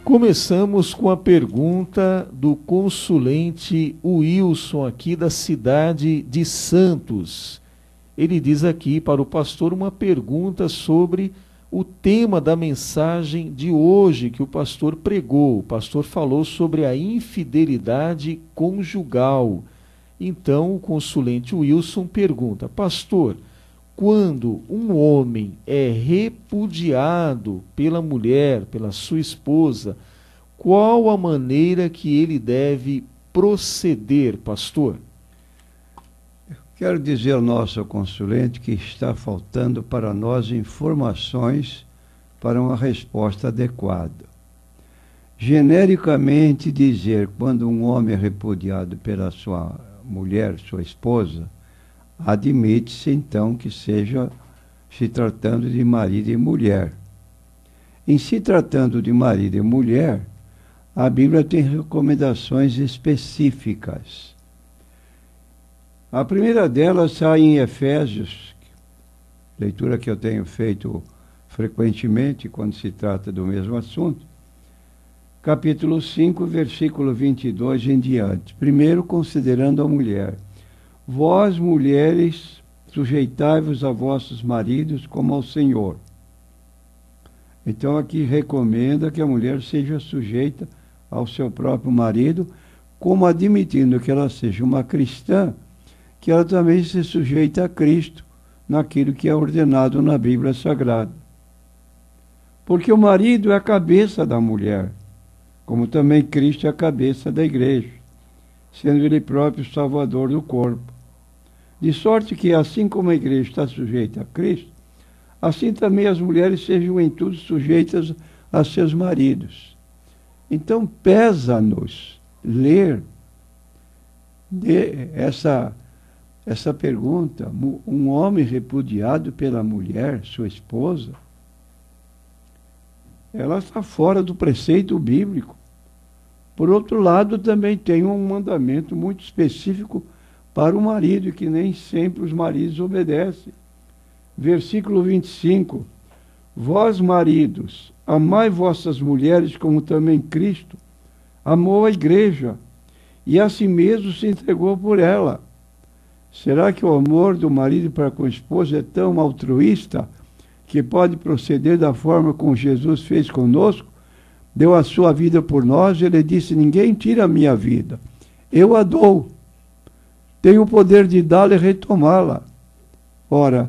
Começamos com a pergunta do consulente Wilson, aqui da cidade de Santos. Ele diz aqui para o pastor uma pergunta sobre o tema da mensagem de hoje que o pastor pregou. O pastor falou sobre a infidelidade conjugal. Então, o consulente Wilson pergunta: pastor, quando um homem é repudiado pela mulher, pela sua esposa, qual a maneira que ele deve proceder, pastor? Quero dizer ao nosso consulente que está faltando para nós informações para uma resposta adequada. Genericamente dizer quando um homem é repudiado pela sua mulher, sua esposa, admite-se então que seja se tratando de marido e mulher. Em se tratando de marido e mulher, a Bíblia tem recomendações específicas. A primeira delas está em Efésios, leitura que eu tenho feito frequentemente quando se trata do mesmo assunto, capítulo 5, versículo 22 em diante. Primeiro, considerando a mulher. Vós, mulheres, sujeitai-vos a vossos maridos como ao Senhor. Então, aqui recomenda que a mulher seja sujeita ao seu próprio marido, como admitindo que ela seja uma cristã, que ela também se sujeita a Cristo, naquilo que é ordenado na Bíblia Sagrada. Porque o marido é a cabeça da mulher, como também Cristo é a cabeça da igreja, sendo ele próprio o salvador do corpo. De sorte que, assim como a igreja está sujeita a Cristo, assim também as mulheres sejam em tudo sujeitas a seus maridos. Então, pesa-nos ler essa pergunta: um homem repudiado pela mulher, sua esposa, ela está fora do preceito bíblico. Por outro lado, também tem um mandamento muito específico para o marido, que nem sempre os maridos obedecem. Versículo 25. Vós, maridos, amai vossas mulheres como também Cristo amou a igreja e a si mesmo se entregou por ela. Será que o amor do marido para com a esposa é tão altruísta que pode proceder da forma como Jesus fez conosco? Deu a sua vida por nós, ele disse: ninguém tira a minha vida, eu a dou. Tenho o poder de dá-la e retomá-la. Ora,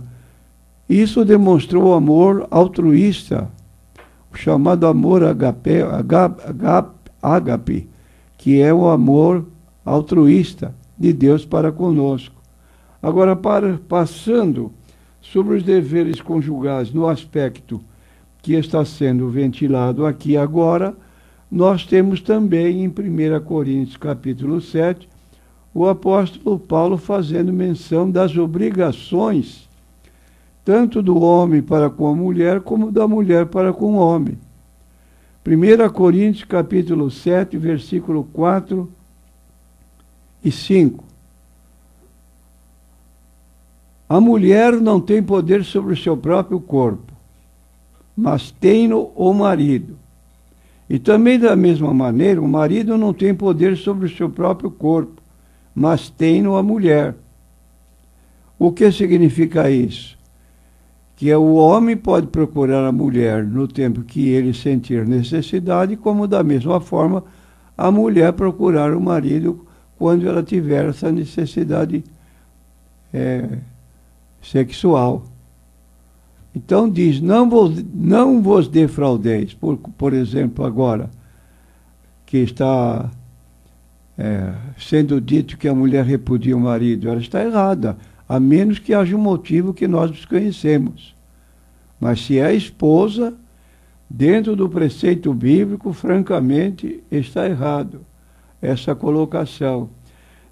isso demonstrou o amor altruísta, o chamado amor ágape, que é o amor altruísta de Deus para conosco. Agora, passando sobre os deveres conjugais no aspecto que está sendo ventilado aqui agora, nós temos também em 1 Coríntios capítulo 7, o apóstolo Paulo fazendo menção das obrigações, tanto do homem para com a mulher, como da mulher para com o homem. 1 Coríntios capítulo 7, versículo 4 e 5. A mulher não tem poder sobre o seu próprio corpo, mas tem-no o marido. E também da mesma maneira, o marido não tem poder sobre o seu próprio corpo, mas tem-no a mulher. O que significa isso? Que o homem pode procurar a mulher no tempo que ele sentir necessidade, como da mesma forma a mulher procurar o marido quando ela tiver essa necessidade sexual. Então diz: não vos defraudeis. Por exemplo, agora que está sendo dito que a mulher repudia o marido, ela está errada, a menos que haja um motivo que nós desconhecemos. Mas se é esposa, dentro do preceito bíblico, francamente, está errado essa colocação.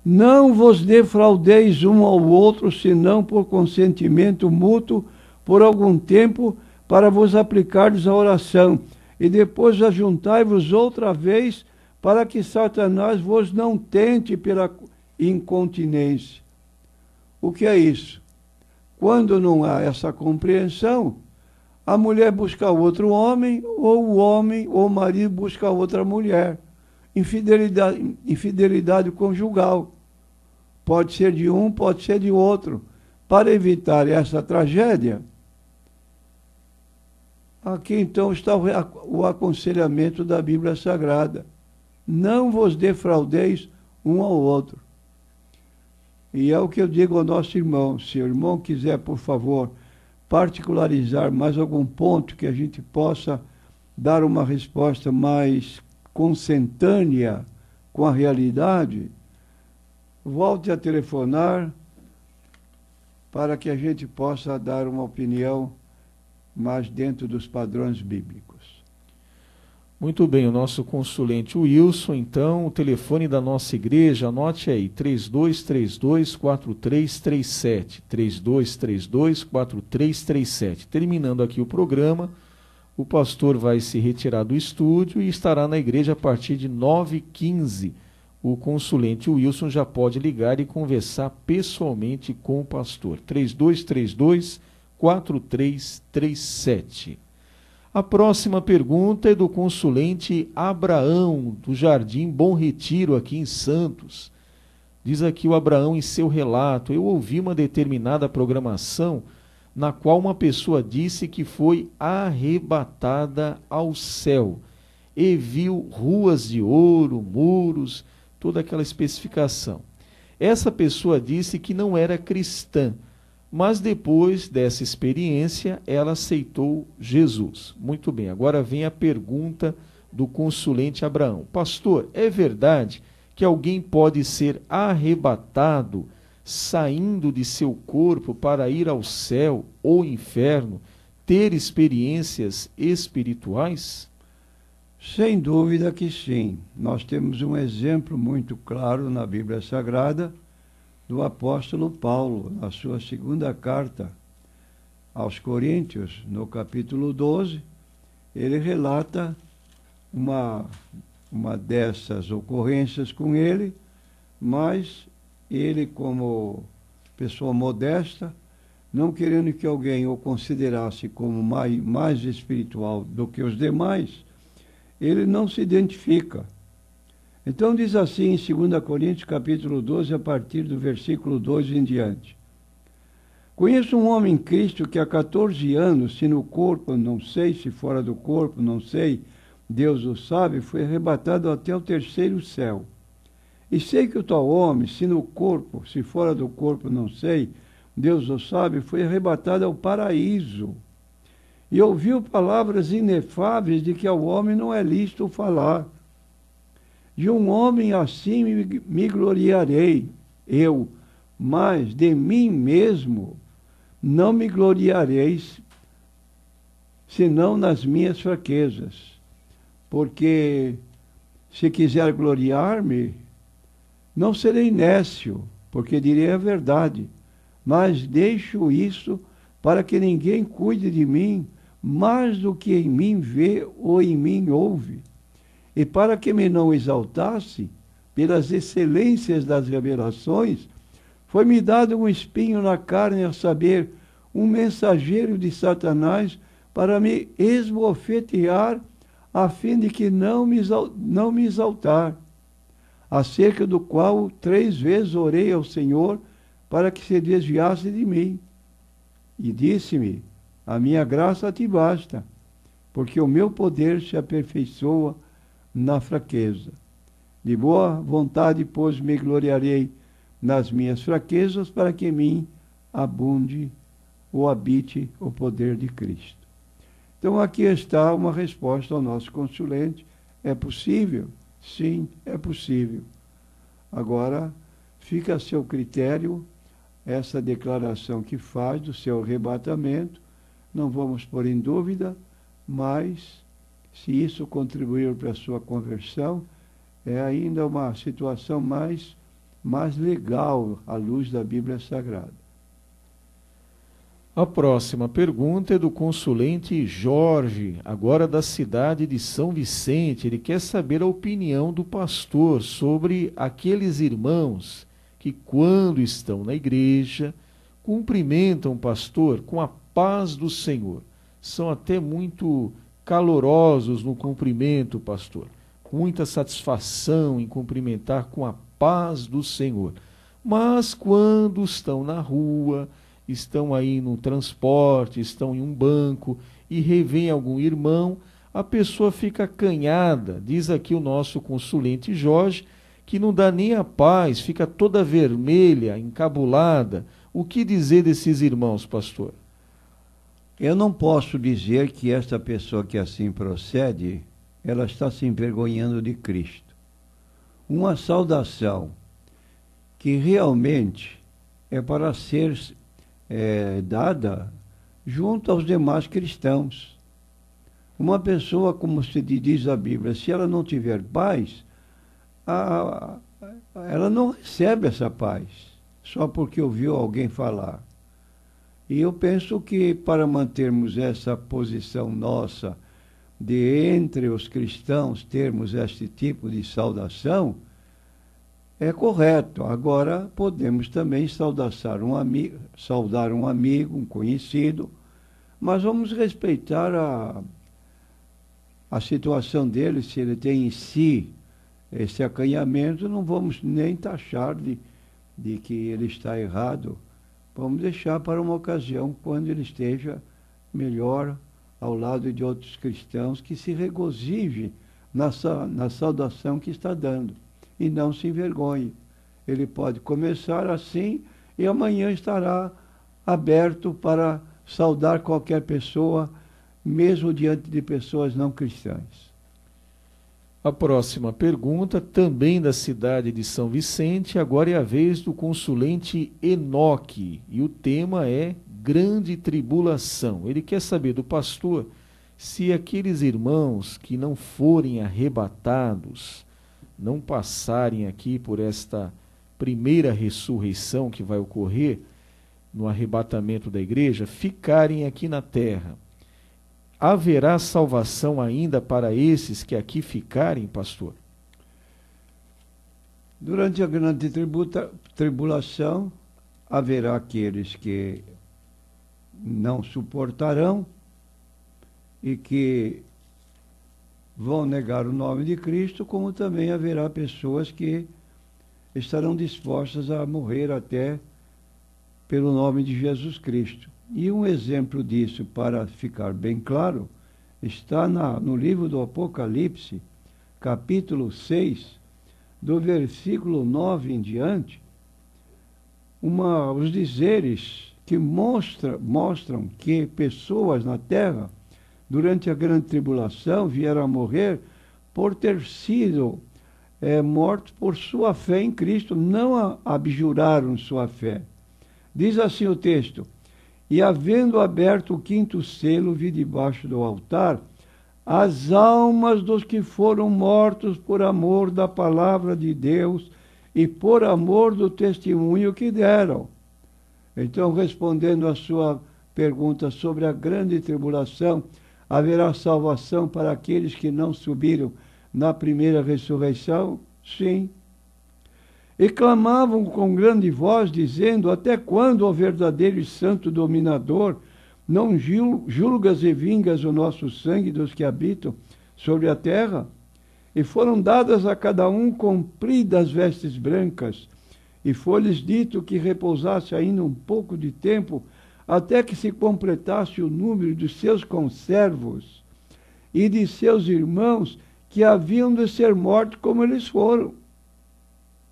Não vos defraudeis um ao outro, senão por consentimento mútuo, por algum tempo, para vos aplicardes à oração, e depois ajuntai-vos outra vez, para que Satanás vos não tente pela incontinência. O que é isso? Quando não há essa compreensão, a mulher busca outro homem, ou o homem ou o marido busca outra mulher. Infidelidade conjugal. Pode ser de um, pode ser de outro. Para evitar essa tragédia, aqui então está o aconselhamento da Bíblia Sagrada. Não vos defraudeis um ao outro. E é o que eu digo ao nosso irmão. Se o irmão quiser, por favor, particularizar mais algum ponto que a gente possa dar uma resposta mais consentânea com a realidade, volte a telefonar para que a gente possa dar uma opinião mais dentro dos padrões bíblicos. Muito bem, o nosso consulente Wilson, então, o telefone da nossa igreja, anote aí, 3232-4337, 3232-4337. Terminando aqui o programa, o pastor vai se retirar do estúdio e estará na igreja a partir de 9h15. O consulente Wilson já pode ligar e conversar pessoalmente com o pastor. 3232-4337. A próxima pergunta é do consulente Abraão, do Jardim Bom Retiro, aqui em Santos. Diz aqui o Abraão em seu relato: eu ouvi uma determinada programação na qual uma pessoa disse que foi arrebatada ao céu e viu ruas de ouro, muros, toda aquela especificação. Essa pessoa disse que não era cristã, mas depois dessa experiência ela aceitou Jesus. Muito bem, agora vem a pergunta do consulente Abraão. Pastor, é verdade que alguém pode ser arrebatado saindo de seu corpo para ir ao céu ou inferno, ter experiências espirituais? Sem dúvida que sim. Nós temos um exemplo muito claro na Bíblia Sagrada do apóstolo Paulo, na sua segunda carta aos Coríntios, no capítulo 12, ele relata uma dessas ocorrências com ele, mas ele, como pessoa modesta, não querendo que alguém o considerasse como mais espiritual do que os demais, ele não se identifica. Então diz assim em 2 Coríntios capítulo 12, a partir do versículo 2 em diante. Conheço um homem em Cristo que há 14 anos, se no corpo, não sei, se fora do corpo, não sei, Deus o sabe, foi arrebatado até o terceiro céu. E sei que o tal homem, se no corpo, se fora do corpo, não sei, Deus o sabe, foi arrebatado ao paraíso. E ouviu palavras inefáveis de que ao homem não é lícito falar. De um homem assim me gloriarei, eu, mas de mim mesmo não me gloriareis, senão nas minhas fraquezas. Porque se quiser gloriar-me, não serei nécio, porque direi a verdade, mas deixo isso para que ninguém cuide de mim mais do que em mim vê ou em mim ouve. E para que me não exaltasse pelas excelências das revelações, foi-me dado um espinho na carne, a saber, um mensageiro de Satanás, para me esbofetear, a fim de que não me exaltar, acerca do qual 3 vezes orei ao Senhor para que se desviasse de mim. E disse-me: a minha graça te basta, porque o meu poder se aperfeiçoa na fraqueza. De boa vontade, pois, me gloriarei nas minhas fraquezas, para que em mim abunde ou habite o poder de Cristo. Então aqui está uma resposta ao nosso consulente. É possível? Sim, é possível. Agora, fica a seu critério essa declaração que faz do seu arrebatamento. Não vamos pôr em dúvida, mas se isso contribuir para a sua conversão, é ainda uma situação mais legal à luz da Bíblia Sagrada. A próxima pergunta é do consulente Jorge, agora da cidade de São Vicente. Ele quer saber a opinião do pastor sobre aqueles irmãos que, quando estão na igreja, cumprimentam o pastor com a paz do Senhor, são até muito calorosos no cumprimento, pastor. Muita satisfação em cumprimentar com a paz do Senhor. Mas quando estão na rua, estão aí no transporte, estão em um banco e revêem algum irmão, a pessoa fica acanhada. Diz aqui o nosso consulente Jorge, que não dá nem a paz, fica toda vermelha, encabulada. O que dizer desses irmãos, pastor? Eu não posso dizer que esta pessoa que assim procede, ela está se envergonhando de Cristo. Uma saudação que realmente é para ser dada junto aos demais cristãos. Uma pessoa, como se diz a Bíblia, se ela não tiver paz, ela não recebe essa paz, só porque ouviu alguém falar. E eu penso que para mantermos essa posição nossa de entre os cristãos termos este tipo de saudação, é correto. Agora podemos também saudar um amigo, um conhecido, mas vamos respeitar a situação dele. Se ele tem em si esse acanhamento, não vamos nem taxar de que ele está errado. Vamos deixar para uma ocasião quando ele esteja melhor ao lado de outros cristãos, que se regozije na saudação que está dando e não se envergonhe. Ele pode começar assim e amanhã estará aberto para saudar qualquer pessoa, mesmo diante de pessoas não cristãs. A próxima pergunta, também da cidade de São Vicente, agora é a vez do consulente Enoque, e o tema é Grande Tribulação. Ele quer saber do pastor se aqueles irmãos que não forem arrebatados, não passarem aqui por esta primeira ressurreição que vai ocorrer no arrebatamento da igreja, ficarem aqui na terra. Haverá salvação ainda para esses que aqui ficarem, pastor? Durante a grande tribulação, haverá aqueles que não suportarão e que vão negar o nome de Cristo, como também haverá pessoas que estarão dispostas a morrer até pelo nome de Jesus Cristo. E um exemplo disso, para ficar bem claro, está no livro do Apocalipse, capítulo 6, do versículo 9 em diante, os dizeres que mostram que pessoas na terra, durante a grande tribulação, vieram a morrer por ter sido mortos por sua fé em Cristo, não abjuraram sua fé. Diz assim o texto: e havendo aberto o quinto selo, vi debaixo do altar as almas dos que foram mortos por amor da palavra de Deus e por amor do testemunho que deram. Então, respondendo à sua pergunta sobre a grande tribulação, haverá salvação para aqueles que não subiram na primeira ressurreição? Sim. E clamavam com grande voz, dizendo: até quando, ó verdadeiro e santo dominador, não julgas e vingas o nosso sangue dos que habitam sobre a terra? E foram dadas a cada um compridas vestes brancas, e foi-lhes dito que repousasse ainda um pouco de tempo, até que se completasse o número de seus conservos e de seus irmãos que haviam de ser mortos como eles foram.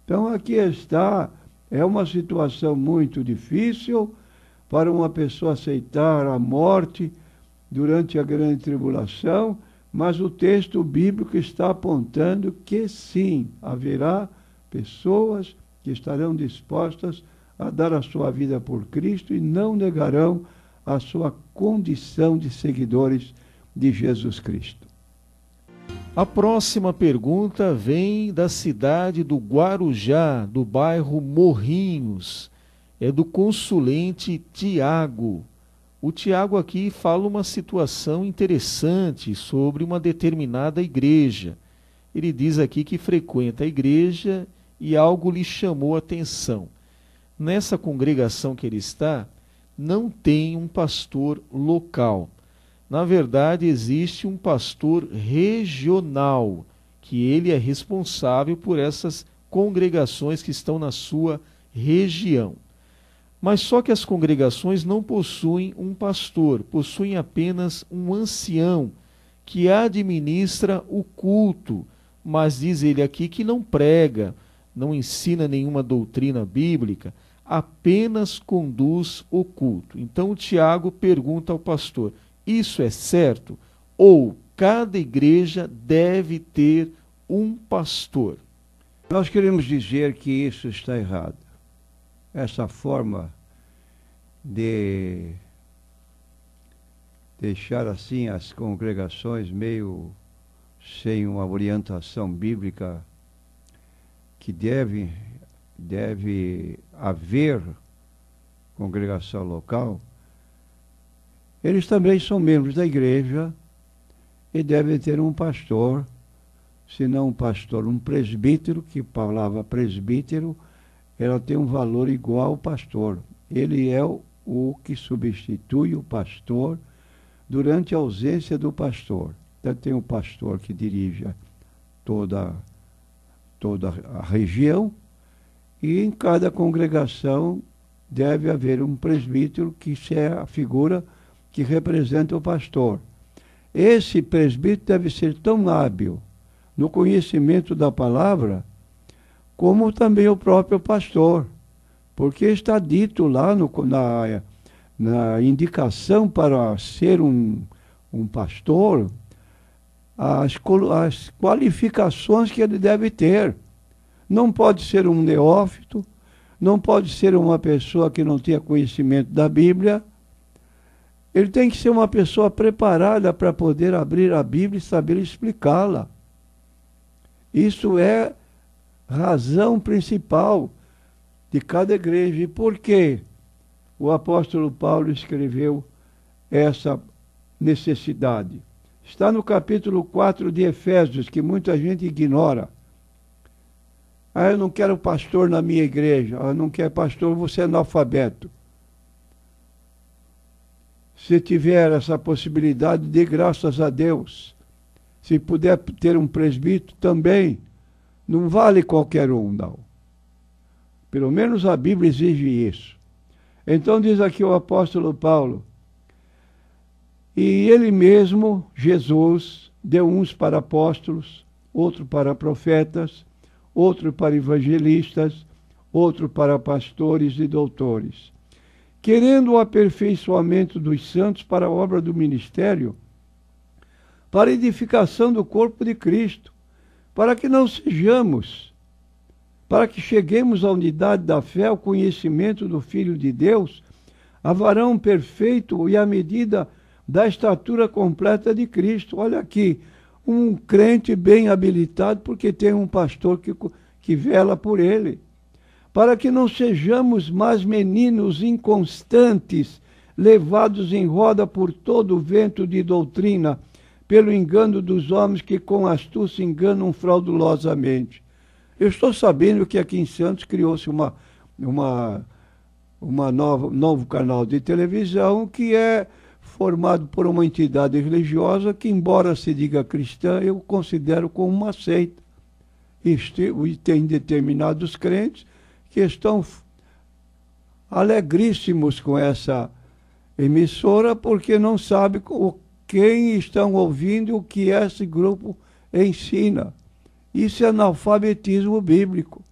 Então aqui está, é uma situação muito difícil para uma pessoa aceitar a morte durante a grande tribulação, mas o texto bíblico está apontando que sim, haverá pessoas que estarão dispostas a dar a sua vida por Cristo e não negarão a sua condição de seguidores de Jesus Cristo. A próxima pergunta vem da cidade do Guarujá, do bairro Morrinhos. É do consulente Tiago. O Tiago aqui fala uma situação interessante sobre uma determinada igreja. Ele diz aqui que frequenta a igreja e algo lhe chamou a atenção. Nessa congregação que ele está, não tem um pastor local. Na verdade, existe um pastor regional, que ele é responsável por essas congregações que estão na sua região. Mas só que as congregações não possuem um pastor, possuem apenas um ancião que administra o culto, mas diz ele aqui que não prega, não ensina nenhuma doutrina bíblica, apenas conduz o culto. Então o Tiago pergunta ao pastor: isso é certo? Ou cada igreja deve ter um pastor? Nós queremos dizer que isso está errado. Essa forma de deixar assim as congregações meio sem uma orientação bíblica, que deve haver congregação local, eles também são membros da igreja e devem ter um pastor, se não um pastor, um presbítero, que a palavra presbítero, ela tem um valor igual ao pastor. Ele é o que substitui o pastor durante a ausência do pastor. Então tem um pastor que dirige toda a região, e em cada congregação deve haver um presbítero, que é a figura que representa o pastor. Esse presbítero deve ser tão hábil no conhecimento da palavra, como também o próprio pastor, porque está dito lá na indicação para ser um pastor, as qualificações que ele deve ter. Não pode ser um neófito, não pode ser uma pessoa que não tenha conhecimento da Bíblia. Ele tem que ser uma pessoa preparada para poder abrir a Bíblia e saber explicá-la. Isso é razão principal de cada igreja. E por que o apóstolo Paulo escreveu essa necessidade? Está no capítulo 4 de Efésios, que muita gente ignora. Eu não quero pastor na minha igreja. Eu não quero pastor, você é analfabeto. Se tiver essa possibilidade, dê graças a Deus. Se puder ter um presbítero também, não vale qualquer um, não. Pelo menos a Bíblia exige isso. Então diz aqui o apóstolo Paulo: e ele mesmo, Jesus, deu uns para apóstolos, outro para profetas, outro para evangelistas, outro para pastores e doutores, querendo o aperfeiçoamento dos santos para a obra do ministério, para a edificação do corpo de Cristo, para que cheguemos à unidade da fé, ao conhecimento do Filho de Deus, a varão perfeito e à medida da estatura completa de Cristo. Olha aqui, um crente bem habilitado, porque tem um pastor que vela por ele. Para que não sejamos mais meninos inconstantes, levados em roda por todo o vento de doutrina, pelo engano dos homens que com astúcia enganam fraudulosamente. Eu estou sabendo que aqui em Santos criou-se novo canal de televisão, que é formado por uma entidade religiosa que, embora se diga cristã, eu considero como uma seita. E tem determinados crentes que estão alegríssimos com essa emissora, porque não sabem quem estão ouvindo e o que esse grupo ensina. Isso é analfabetismo bíblico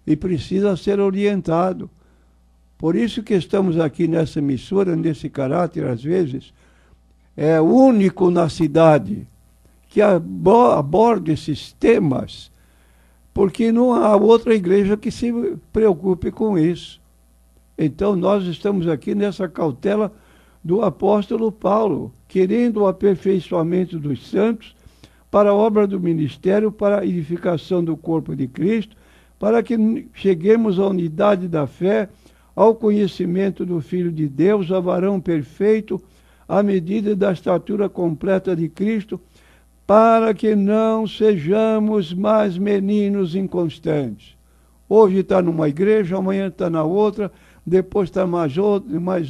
e precisa ser orientado. Por isso que estamos aqui nessa emissora, nesse caráter, às vezes, é único na cidade que aborda esses temas, porque não há outra igreja que se preocupe com isso. Então nós estamos aqui nessa cautela do apóstolo Paulo, querendo o aperfeiçoamento dos santos para a obra do ministério, para a edificação do corpo de Cristo, para que cheguemos à unidade da fé, ao conhecimento do Filho de Deus, a varão perfeito, à medida da estatura completa de Cristo, para que não sejamos mais meninos inconstantes. Hoje está numa igreja, amanhã está na outra, depois está mais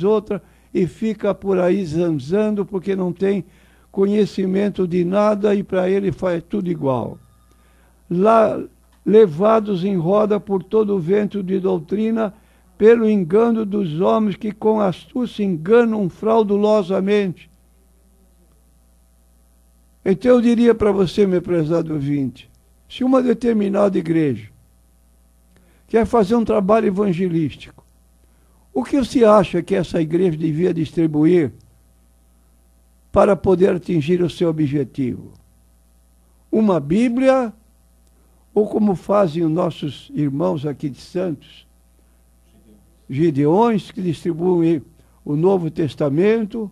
outra, e fica por aí zanzando porque não tem conhecimento de nada e para ele faz tudo igual. Lá, levados em roda por todo o vento de doutrina, pelo engano dos homens que com astúcia enganam fraudulosamente. Então eu diria para você, meu prezado ouvinte, se uma determinada igreja quer fazer um trabalho evangelístico, o que você acha que essa igreja devia distribuir para poder atingir o seu objetivo? Uma Bíblia, ou como fazem os nossos irmãos aqui de Santos, Gideões, que distribuem o Novo Testamento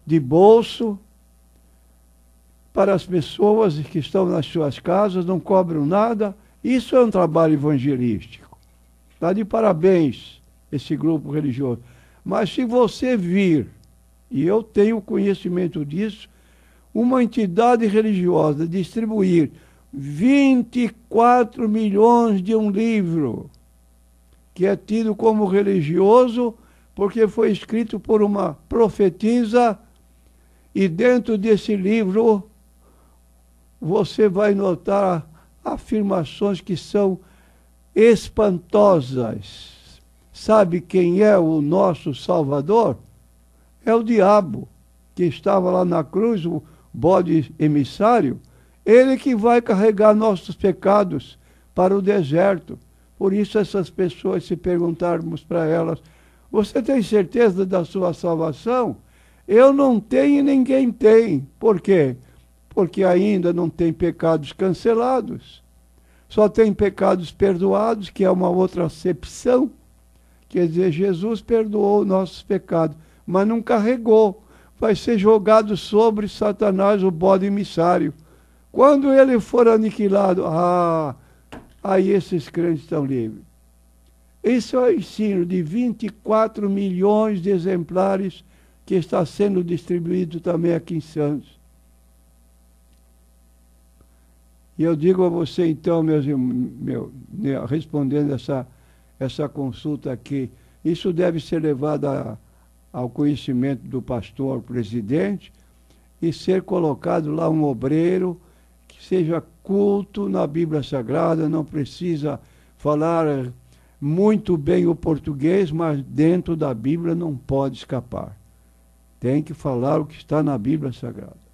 de bolso para as pessoas que estão nas suas casas, não cobram nada. Isso é um trabalho evangelístico. Está de parabéns esse grupo religioso. Mas se você vir, e eu tenho conhecimento disso, uma entidade religiosa distribuir 24 milhões de um livro, que é tido como religioso, porque foi escrito por uma profetisa, e dentro desse livro você vai notar afirmações que são espantosas. Sabe quem é o nosso Salvador? É o diabo, que estava lá na cruz, o bode emissário. Ele que vai carregar nossos pecados para o deserto. Por isso essas pessoas, se perguntarmos para elas, você tem certeza da sua salvação? Eu não tenho e ninguém tem. Por quê? Porque ainda não tem pecados cancelados. Só tem pecados perdoados, que é uma outra acepção. Quer dizer, Jesus perdoou nossos pecados, mas não carregou. Vai ser jogado sobre Satanás, o bode emissário. Quando ele for aniquilado, aí esses crentes estão livres. Esse é o ensino de 24 milhões de exemplares que está sendo distribuído também aqui em Santos. E eu digo a você, então, respondendo essa consulta aqui, isso deve ser levado ao conhecimento do pastor presidente e ser colocado lá um obreiro que seja culto na Bíblia Sagrada, não precisa falar muito bem o português, mas dentro da Bíblia não pode escapar. Tem que falar o que está na Bíblia Sagrada.